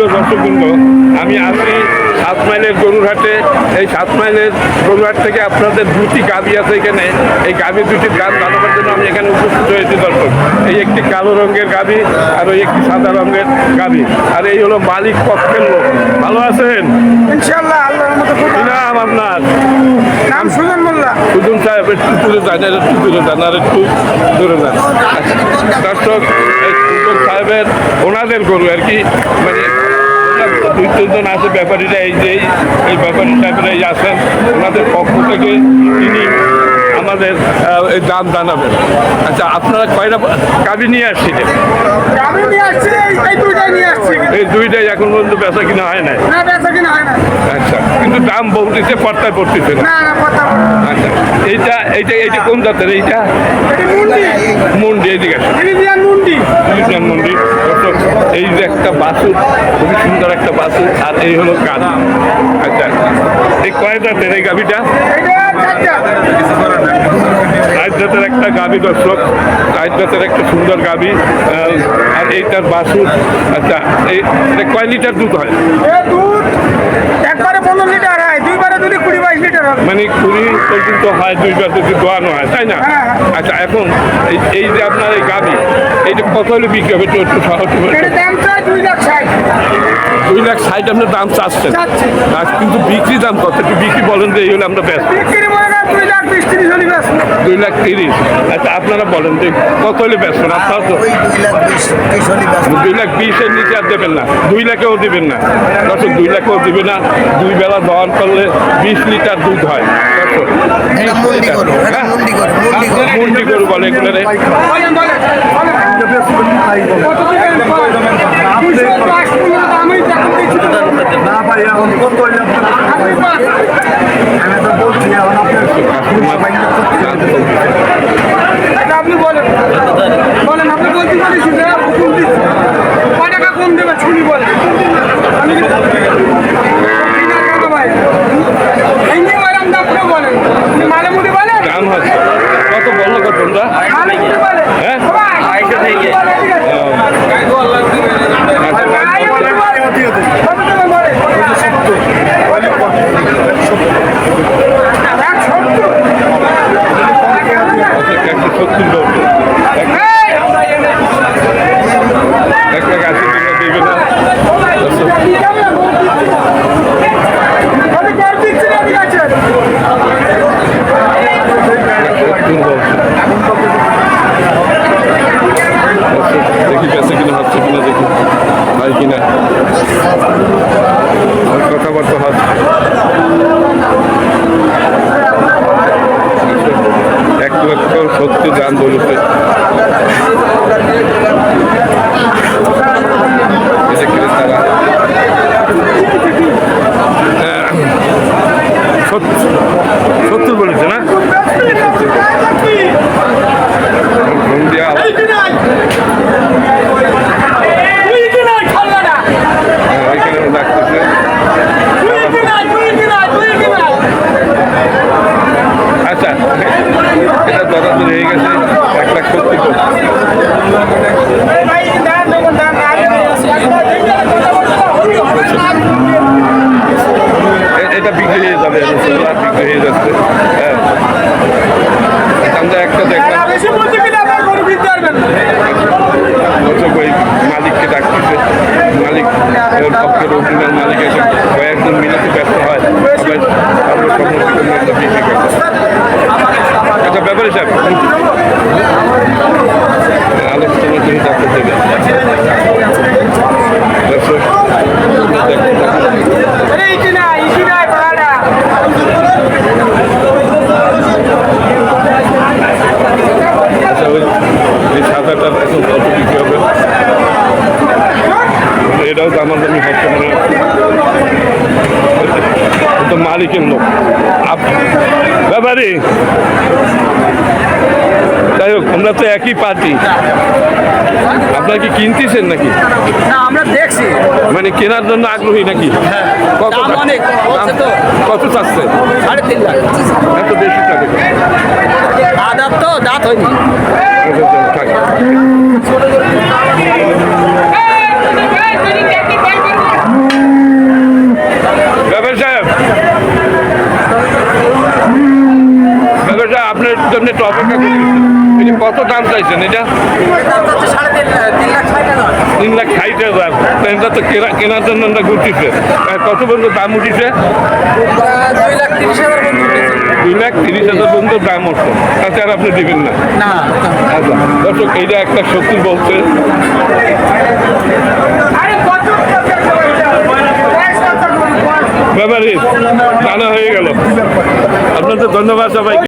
দর্শকবৃন্দ, আমি আছি 7 মাইলের গরুরহাটে। এই 7 মাইলের গরুরহাট থেকে আপনাদের দুটি গাভী আছে এখানে। এই গাভী দুটির দাম জানাবার জন্য আমি এখানে উপস্থিত হয়েছি দর্শক। এই একটি কালো রঙের গাভী আর ওই একটি সাদা রঙের গাভী। আর এই হলো মালিক পক্ষের লোক। ভালো আছেন? ইনশাআল্লাহ, আল্লাহর মতো। কি নাম আপনার? নাম সুজন মোল্লা। সুজন সাহেব, একটু দূরে যান, একটু দূরে যান, আর একটু দূরে যান। দর্শক, এই সুজন সাহেবের ওনাদের গরু আর কি, মানে 2-3 আছে ব্যাপারীরা। এই ব্যাপারী টাইপের আছেন, ওনাদের পক্ষ থেকে তিনি আমাদের এই দাম জানাবেন। আচ্ছা, আপনারা কয়টা গাভী নিয়ে আসছিলেন? এই দুইটাই এখন পর্যন্ত বেচা কিনা হয় না? আচ্ছা, কিন্তু দাম বলতেছে পর্তায় পড়তেছে না। আচ্ছা, এইটা কোন জাতের? এইটা মুন্ডি। এদিকে মুন্ডি। এই যে একটা বাছুর, খুবই সুন্দর একটা বাছুর, আর এই হলো গাভী। আচ্ছা, এই কয় জাতের এই গাভীটা? রাজ জাতের একটা গাভী দর্শক, রাজ জাতের একটা সুন্দর গাভী, আর এইটার বাছুর। আচ্ছা, এই কয় লিটার দুধ হয়? একবারে 15 লিটার হয়, দুইবারে যদি 20-22 লিটার হয়। মানে 20 পর্যন্ত হয়, দুইবার যদি দোয়ানো হয়, তাই না? আচ্ছা, এখন এই যে আপনার এই গাভী, এইটা কত হলে বিক্রি হবে? একটু সহজ। 2,60,000 আপনার দাম চাচ্ছেন, কিন্তু বিক্রি দাম কত? একটু বিক্রি বলেন যে এই হলে আমরা ব্যস্ত। 2,30,000। আচ্ছা, আপনারা বলেন যে কত হলে ব্যস্ত? আপনারা তো 2,20,000-এর নিচে আর দেবেন না, 2 লাখেও দেবেন না দর্শক, 2 লাখেও দেবে না। 2 বেলা দহন করলে 20 লিটার দুধ হয় দর্শক। মুন্ডি গরু বলে এগুলো। আপনি বলেন, আপনি বলতে পারেন কয় টাকা কম দেবে শুনি বলেন। আমি দাম বলেন, মালে মুড়ি বলেন দাম হচ্ছে কত? বলো কত? হ্যাঁ, দেখি বেঁচে কিনা হচ্ছে কিনা, দেখি হয় কিনা, কথাবার্তা হচ্ছে। 1,70,000 দাম বলেছে। তারা 70 বলেছে না? আচ্ছা, এটা দরাদরি হয়ে গেছে 1,70,000। এটা বিক্রি হয়ে যাবে, বিক্রি হয়ে যাচ্ছে। হ্যাঁ, আমরা একটা দেখলাম মালিককে ডাকতেছে, মালিক পক্ষের অরিজিনাল মালিক এসে কয়েকজন মিলাতে ব্যস্ত হয়, বিক্রি করে। আচ্ছা, ব্যাপারে সাহেব আলোচনার জন্য ডাক্তার দেবে। আচ্ছা, ওই সাদাটা এখন কত বিক্রি হবে? এটাও দামাদামি হচ্ছে মনে হচ্ছে। তো মালিকের লোক ব্যাপারে, যাই হোক, আমরা তো একই পার্টি। আপনারা কি কিনতেছেন নাকি? আমরা দেখছি, মানে কেনার জন্য আগ্রহী নাকি? কত কত চাচ্ছে? 3.5 লাখ। এত বেশি চাচ্ছে? দাঁত তো দাঁত হয়নি। জন্য একটু অপেক্ষা করতেছি। এটা কত দাম চাইছেন এটা? 3,60,000। এটা তো কেনার জন্য আমরা ঘুরতেছে। কত পর্যন্ত দাম উঠিছে? 2,30,000 পর্যন্ত দাম উঠছে। তাছাড়া আপনি দিবেন না? আচ্ছা দর্শক, এইটা একটা সত্যি বলছে। ব্যাপারে জানা হয়ে গেল। আপনাদের ধন্যবাদ সবাই।